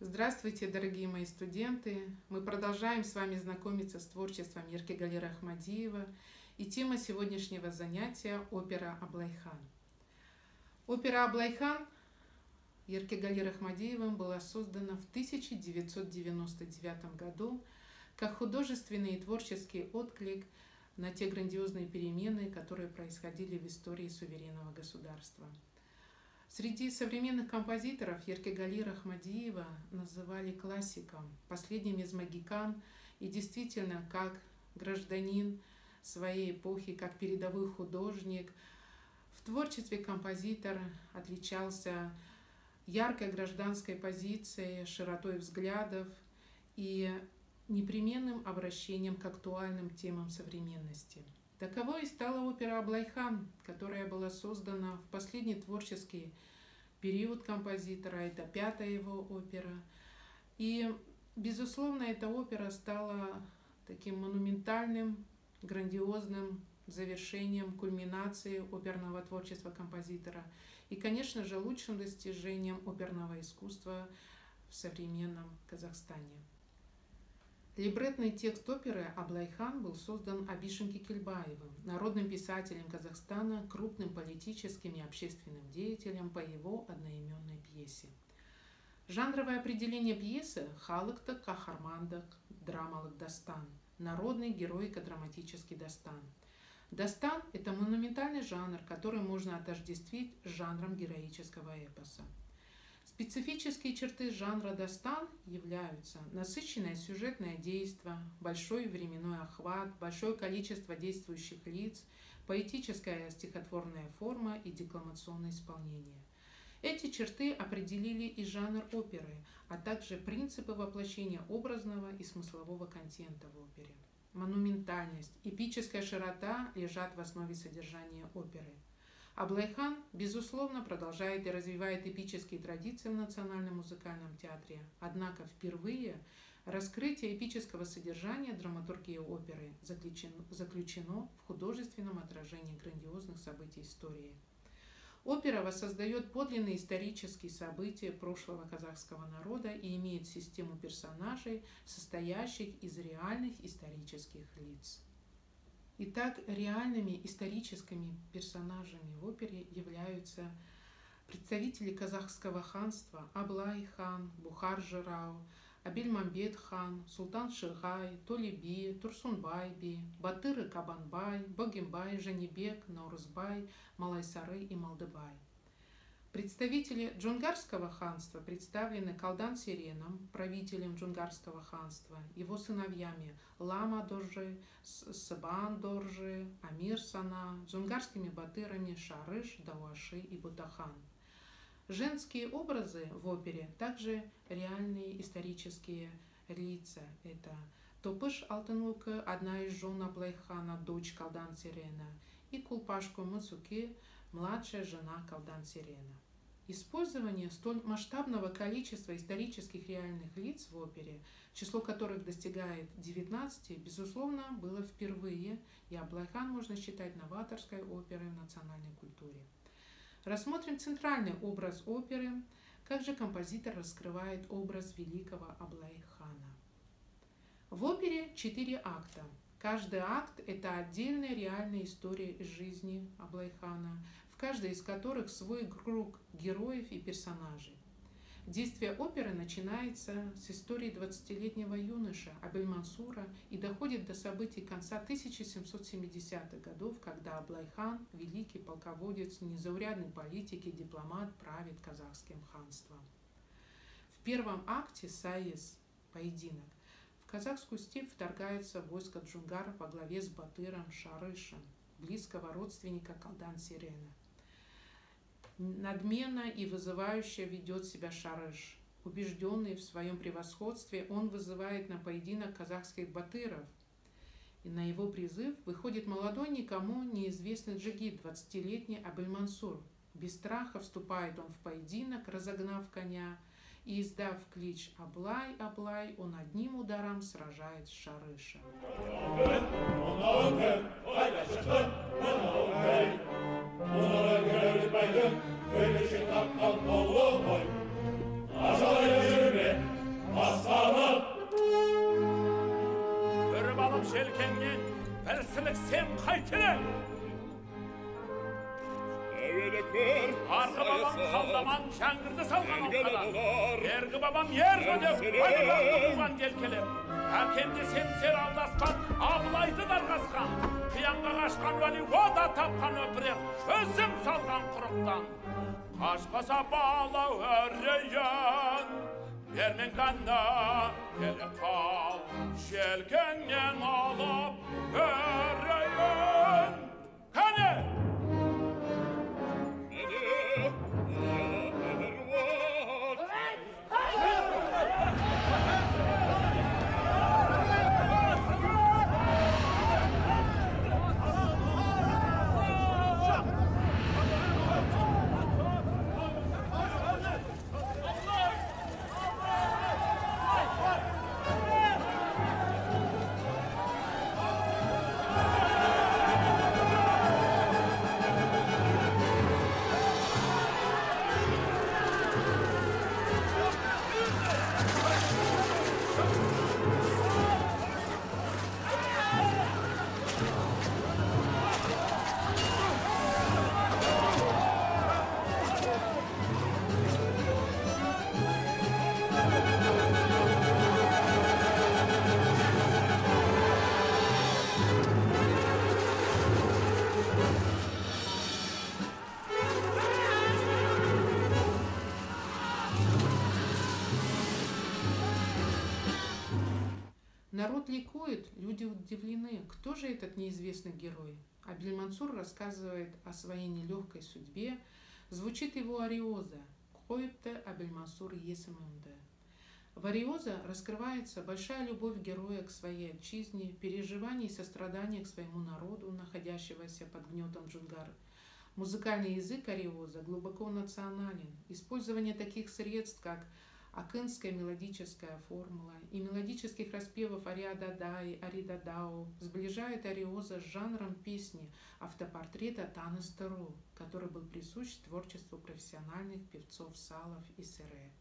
Здравствуйте, дорогие мои студенты! Мы продолжаем с вами знакомиться с творчеством Еркегалира Ахмадиева, и тема сегодняшнего занятия – опера «Аблайхан». Опера «Аблайхан» Еркегалиром Ахмадиевым была создана в 1999 году как художественный и творческий отклик на те грандиозные перемены, которые происходили в истории суверенного государства. Среди современных композиторов Еркегалира Ахмадиева называли классиком, последним из могикан, и действительно, как гражданин своей эпохи, как передовой художник, в творчестве композитор отличался яркой гражданской позицией, широтой взглядов и непременным обращением к актуальным темам современности. Таковой и стала опера «Аблайхан», которая была создана в последний творческий период композитора, это пятая его опера. И, безусловно, эта опера стала таким монументальным, грандиозным завершением, кульминацией оперного творчества композитора и, конечно же, лучшим достижением оперного искусства в современном Казахстане. Либретный текст оперы «Аблайхан» был создан Абишем Кекельбаевым, народным писателем Казахстана, крупным политическим и общественным деятелем по его одноименной пьесе. Жанровое определение пьесы – халыктык кахармандык драмалык дастан, народный героико-драматический дастан. Дастан – это монументальный жанр, который можно отождествить с жанром героического эпоса. Специфические черты жанра дастан являются насыщенное сюжетное действо, большой временной охват, большое количество действующих лиц, поэтическая стихотворная форма и декламационное исполнение. Эти черты определили и жанр оперы, а также принципы воплощения образного и смыслового контента в опере. Монументальность, эпическая широта лежат в основе содержания оперы. Аблайхан, безусловно, продолжает и развивает эпические традиции в национальном музыкальном театре, однако впервые раскрытие эпического содержания драматургии оперы заключено в художественном отражении грандиозных событий истории. Опера воссоздает подлинные исторические события прошлого казахского народа и имеет систему персонажей, состоящих из реальных исторических лиц. Итак, реальными историческими персонажами в опере являются представители казахского ханства Аблай-хан, Бухар-жырау, Абельмамбет хан, Султан-Шығай, Толеби, Турсунбай-би, Батыры-Кабанбай, Богембай, Жанибек, Наурызбай, Малайсары и Малдыбай. Представители Джунгарского ханства представлены Калдан-Сереном, правителем Джунгарского ханства, его сыновьями Лама-доржи, Сыбан-доржи, Амир-сана, джунгарскими батырами Шарыш, Дауаши и Бутахан. Женские образы в опере также реальные исторические лица. Это Топыш Алтынокы, одна из жен Аблайхана, дочь Калдан-Серена, и Кулпашко Мусуки, младшая жена Калдан-Серена. Использование столь масштабного количества исторических реальных лиц в опере, число которых достигает 19, безусловно, было впервые, и Аблайхан можно считать новаторской оперой в национальной культуре. Рассмотрим центральный образ оперы, как же композитор раскрывает образ великого Аблайхана. В опере 4 акта. Каждый акт – это отдельная реальная история из жизни Аблайхана, в каждой из которых свой круг героев и персонажей. Действие оперы начинается с истории 20-летнего юноши Абель-Мансура и доходит до событий конца 1770-х годов, когда Аблайхан, великий полководец, незаурядный политик и дипломат, правит казахским ханством. В первом акте «Саис» – поединок. В казахскую степь вторгается войско джунгар во главе с Батыром Шарышем, близкого родственника Калдан-Серена. Надменно и вызывающе ведет себя Шарыш. Убежденный в своем превосходстве, он вызывает на поединок казахских батыров. И на его призыв выходит молодой, никому неизвестный джигит, 20-летний Абель-Мансур. Без страха вступает он в поединок, разогнав коня, и, издав клич «Аблай, Аблай», он одним ударом сражает Шарыша. Öyle şey takkan olur mu? Aşağıya yürüme. Ерсіліксем қайтелен. Арғы бабам қалдаман жаңғырды салған алқадан. Ергі бабам ер өдеп, айылақты туған келкелем. Әкемде семсер алдаспан, Абылайды дарғасқан. Қиянға қашқан вәли ода тапқан өпірем, өзім салған құрықтан. Қашқаса бала өрейін, бермен қанна келе қал. Желкеңнен алып өрейін. Қане! Народ ликует, люди удивлены. Кто же этот неизвестный герой? Абель-Мансур рассказывает о своей нелегкой судьбе. Звучит его ариоза «Койпте Абель-Мансур есемэмдэ». В ариоза раскрывается большая любовь героя к своей отчизне, переживание и сострадание к своему народу, находящегося под гнетом Джунгар. Музыкальный язык ариоза глубоко национален. Использование таких средств, как акынская мелодическая формула и мелодических распевов Ариадада и Аридадао сближает ариоза с жанром песни автопортрета Таныстыру, который был присущ творчеству профессиональных певцов Салов и Сере.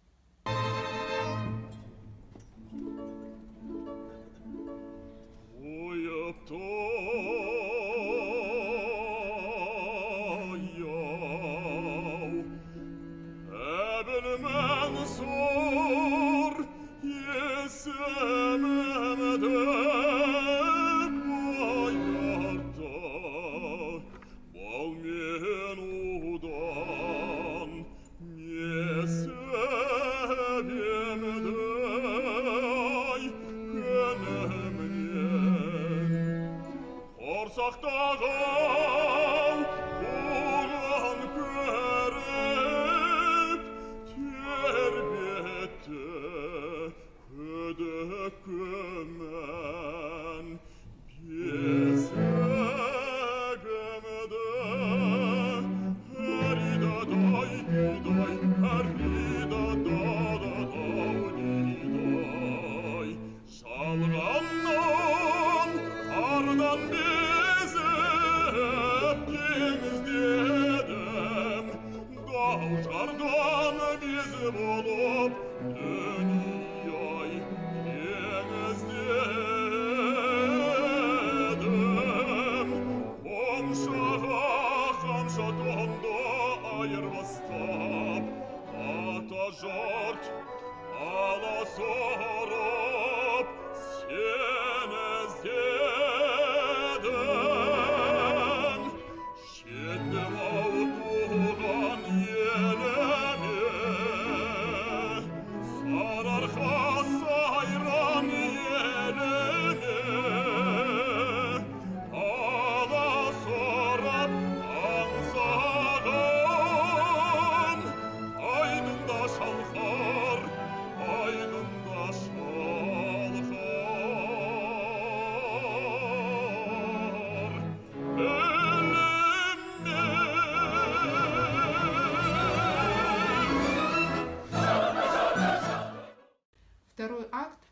Второй акт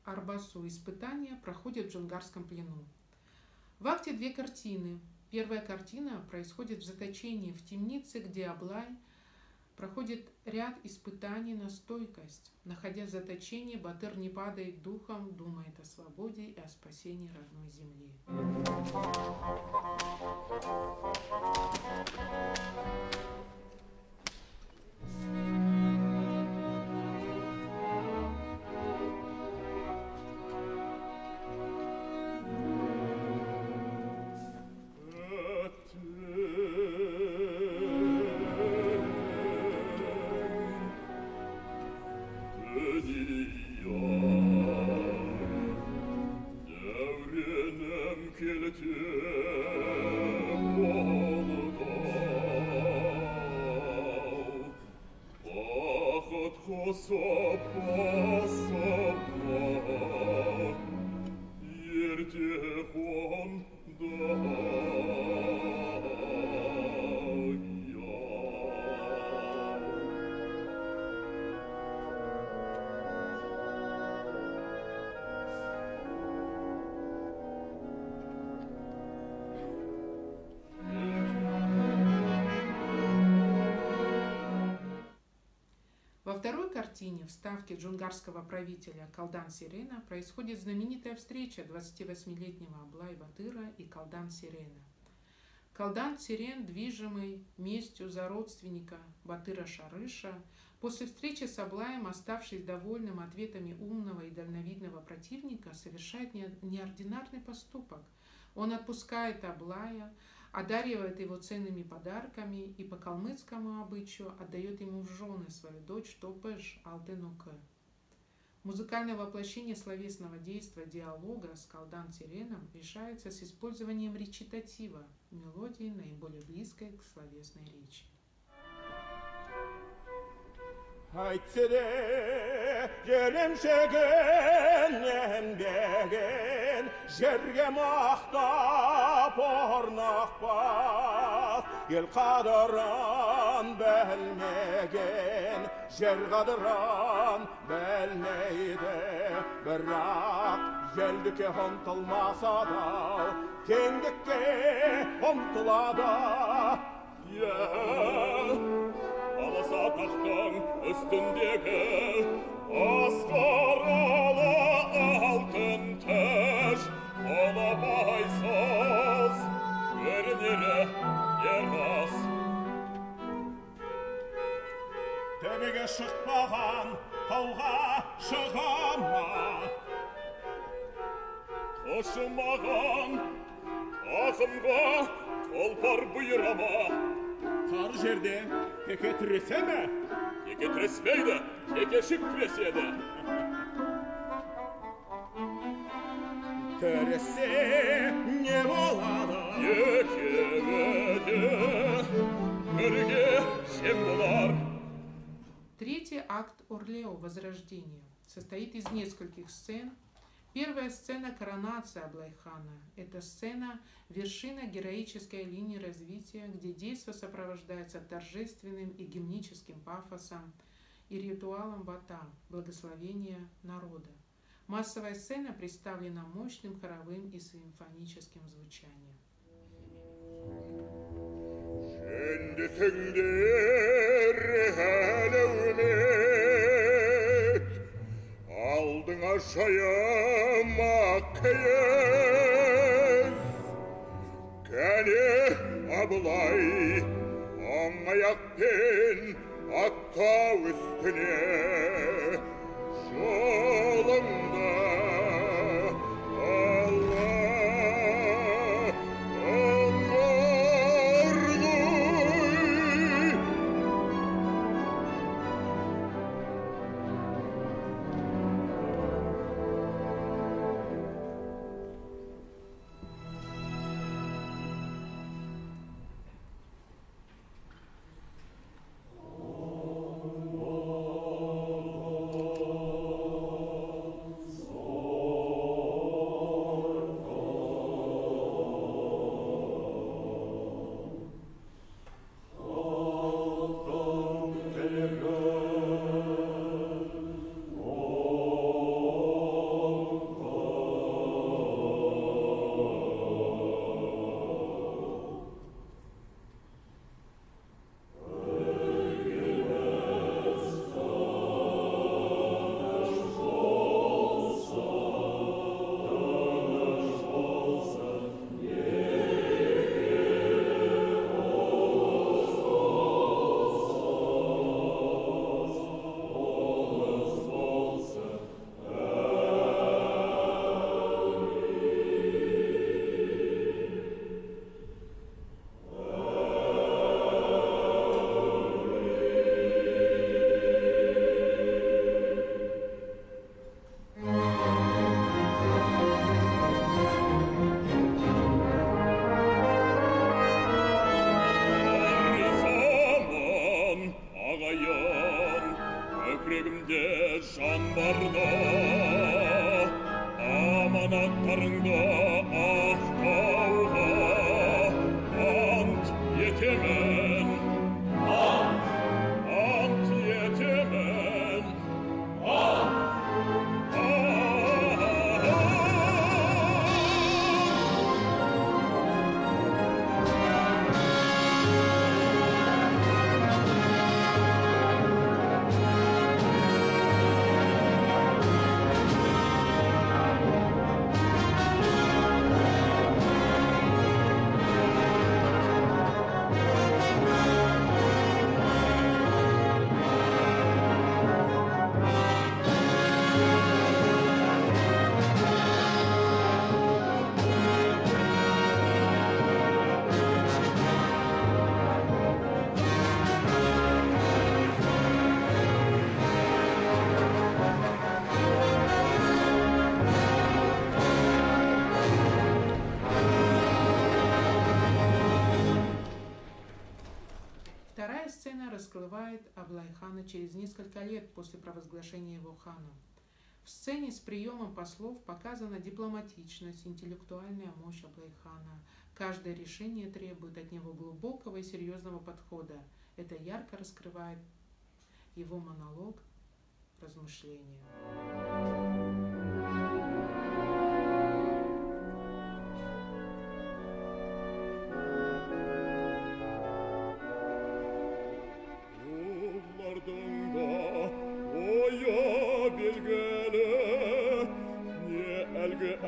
Арбасу испытания проходит в джунгарском плену. В акте две картины. Первая картина происходит в заточении в темнице, где Аблай проходит ряд испытаний на стойкость. Находя заточение, Батыр не падает духом, думает о свободе и о спасении родной земли. Во второй картине, в ставке джунгарского правителя Калдан-Сирена, происходит знаменитая встреча 28-летнего Аблай-Батыра и Калдан-Сирена. Калдан-Сирен, движимый местью за родственника Батыра-Шарыша, после встречи с Аблаем, оставшись довольным ответами умного и дальновидного противника, совершает неординарный поступок. Он отпускает Аблая, одаривает его ценными подарками и по калмыцкому обычаю отдает ему в жены свою дочь Топеш Алтынука. Музыкальное воплощение словесного действия диалога с Калдан-Сиреном решается с использованием речитатива, мелодии, наиболее близкой к словесной речи. Айтсыре жеремшеген еңбеген жерге мақтап орнақпас ел қадырын білмеген жер қадырын білмейді бірақ елдікке ұмтылмаса да теңдікке ұмтылады. Аласа тақтың үстіндегі асқаралы алтын тәж ола байсыз көрінері ербас. Төбеге шықпаған тауға шығама, қошымаған ақымға толпар бұйырама. Қар жерде теке тіресе ме? Теке тіреспейді, текешік тіреседі. Тіресе не болады? Екеуі бірге жем болар. Третий акт Орлео «Возрождение» состоит из нескольких сцен. Первая сцена – коронация Аблайхана. Это сцена – вершина героической линии развития, где действо сопровождается торжественным и гимническим пафосом и ритуалом бата – благословения народа. Массовая сцена представлена мощным хоровым и симфоническим звучанием. Алдыңа шаяма киіз, кәне Абылай оң аяқпен атта үстіне жолыңда барда, аманаттарыңда ақтауға ант етемен. Ант етемен. Вторая сцена раскрывает Аблайхана через несколько лет после провозглашения его ханом. В сцене с приемом послов показана дипломатичность, интеллектуальная мощь Аблайхана. Каждое решение требует от него глубокого и серьезного подхода. Это ярко раскрывает его монолог размышления.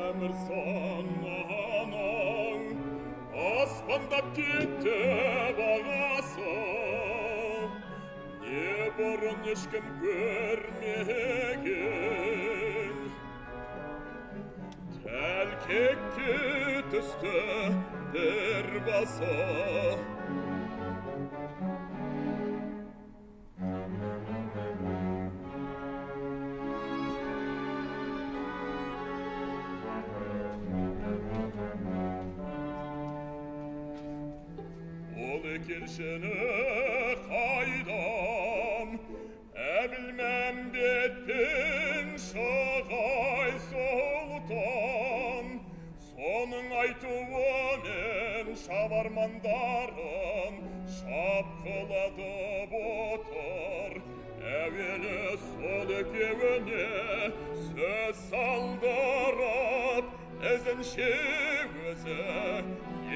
Әмір сананың аспандап кетті бағасы, не бұрын ешкім көрмеген, тәлкекке түсті бір басы. Келшіні қайдам, әбілмәм беттің шығай сұлтан. Соның айтуымен шабармандарым шапқыладып отыр. Әуелі сол екеуіне сөз салдырып, ізінше өзі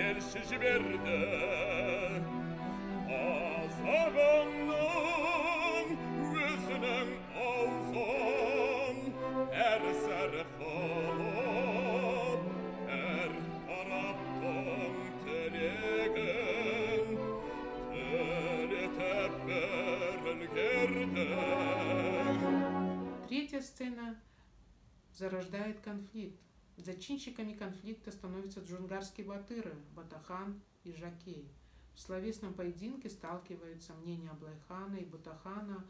елші жіберді. Қазағымның өзінің аузын әр-сәр қылып, әр тараптың тілегін тілетіп бір үлгерді. Третья сцена зарождает конфликт. Зачинщиками конфликта становятся джунгарские батыры Батахан и Жакей. В словесном поединке сталкиваются мнения Аблайхана и Батахана.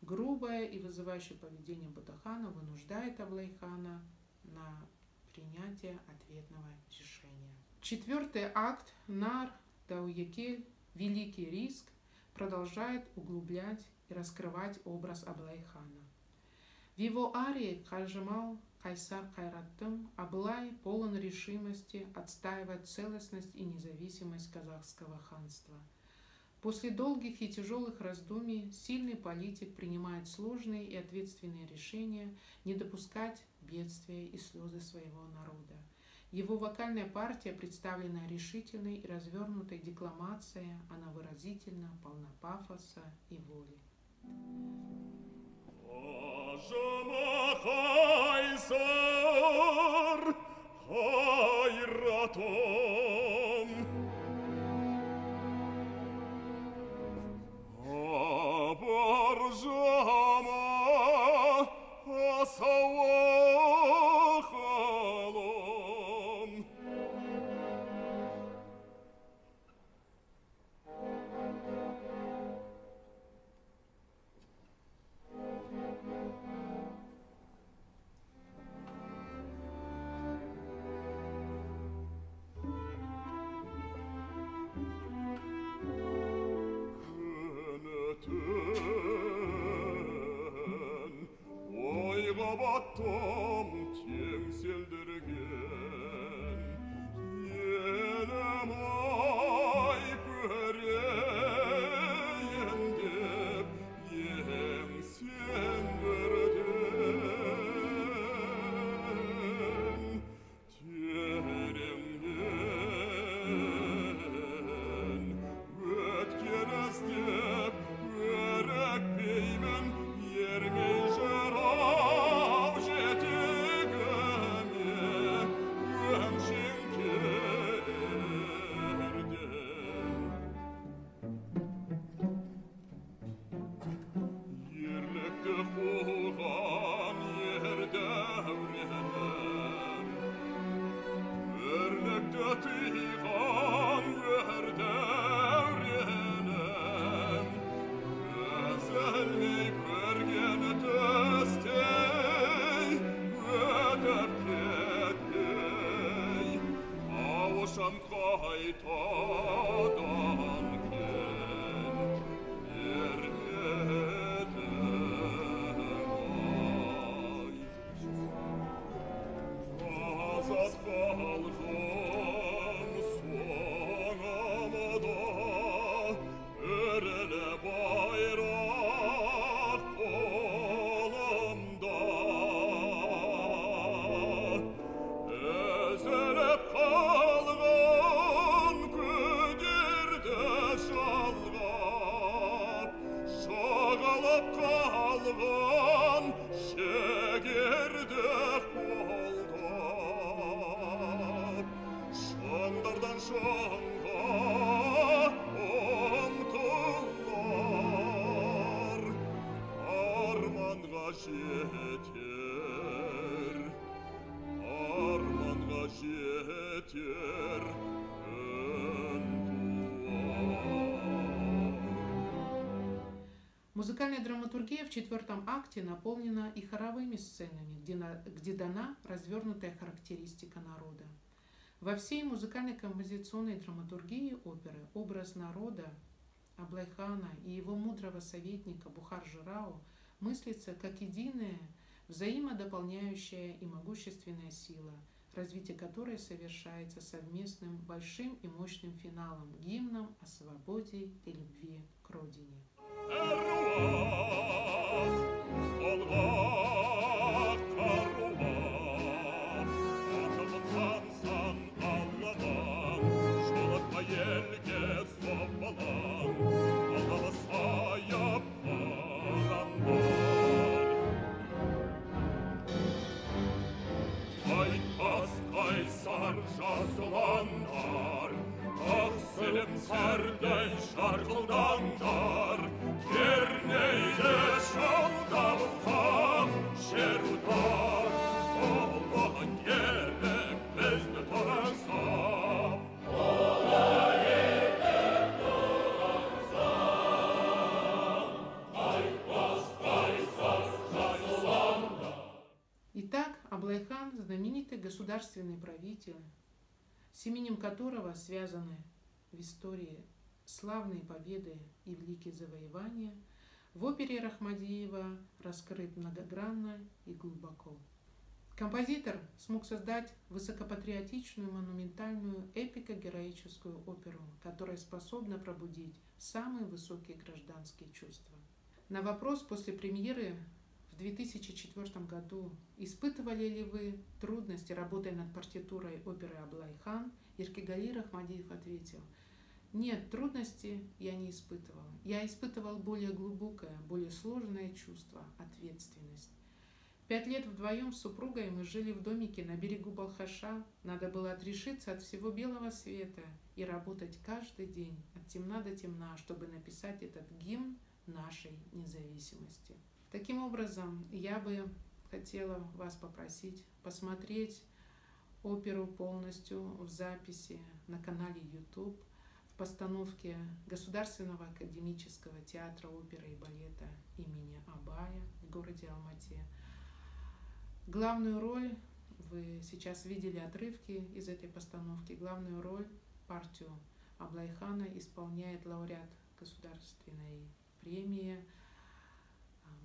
Грубое и вызывающее поведение Батахана вынуждает Аблайхана на принятие ответного решения. Четвертый акт Нар Дауякель, Великий риск, продолжает углублять и раскрывать образ Аблайхана. В его арии Кажимал Кайсар Кайраттым Аблай полон решимости отстаивать целостность и независимость казахского ханства. После долгих и тяжелых раздумий сильный политик принимает сложные и ответственные решения не допускать бедствия и слезы своего народа. Его вокальная партия представлена решительной и развернутой декламацией, она выразительна, полна пафоса и воли. Кайсар Кайратым, абаржама асауақалым. battım temsildirgen yenem ay göreyendip yem sen verdin terimden ötken astep verek beymen yerine jarav jetigeme gömşin kerden yerlekte kuğan yerde evrenem örnekte tıygan yerde evrenem özelmey körgene töstey ödep ketmey avuşam kaytadan ken yergedem ay azat kalgım sonamada örele bayrak kolumda ezelep kalgan güdürde şalgap şagalap kalgan şegirde kolda şandardan şanga omtullar armanga jeter Музыкальная драматургия в четвертом акте наполнена и хоровыми сценами, где дана развернутая характеристика народа. Во всей музыкальной композиционной драматургии оперы образ народа, Аблайхана и его мудрого советника Бухар-Жырау мыслится как единая, взаимодополняющая и могущественная сила, развитие которой совершается совместным большим и мощным финалом, гимном о свободе и любви к родине. Жасыландар, ақселім сәрдей шарқылдандар, кернейді шалдабылған шерудar, Allah'ın gerek bizde taransa. Итак, Аблайхан – знаменитый государственный правитель, с именем которого связаны в истории славные победы и великие завоевания, в опере Рахмадиева раскрыт многогранно и глубоко. Композитор смог создать высокопатриотичную, монументальную, эпико-героическую оперу, которая способна пробудить самые высокие гражданские чувства. На вопрос после премьеры в 2004 году, испытывали ли вы трудности, работая над партитурой оперы «Аблайхан», Эркегали Рахмадиев ответил: нет, трудностей я не испытывал. Я испытывал более глубокое, более сложное чувство – ответственность. 5 лет вдвоем с супругой мы жили в домике на берегу Балхаша. Надо было отрешиться от всего белого света и работать каждый день, от темна до темна, чтобы написать этот гимн нашей независимости. Таким образом, я бы хотела вас попросить посмотреть оперу полностью в записи на канале YouTube в постановке Государственного академического театра оперы и балета имени Абая в городе Алмате. Главную роль, вы сейчас видели отрывки из этой постановки, главную роль, партию Аблайхана исполняет лауреат Государственной премии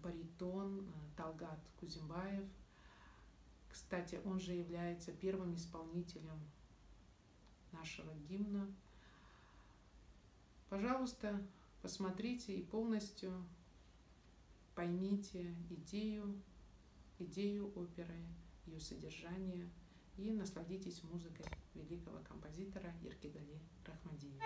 баритон Талгат Кузимбаев. Кстати, он же является первым исполнителем нашего гимна. Пожалуйста, посмотрите и полностью поймите идею оперы, ее содержание и насладитесь музыкой великого композитора Эркегали Рахмадиева.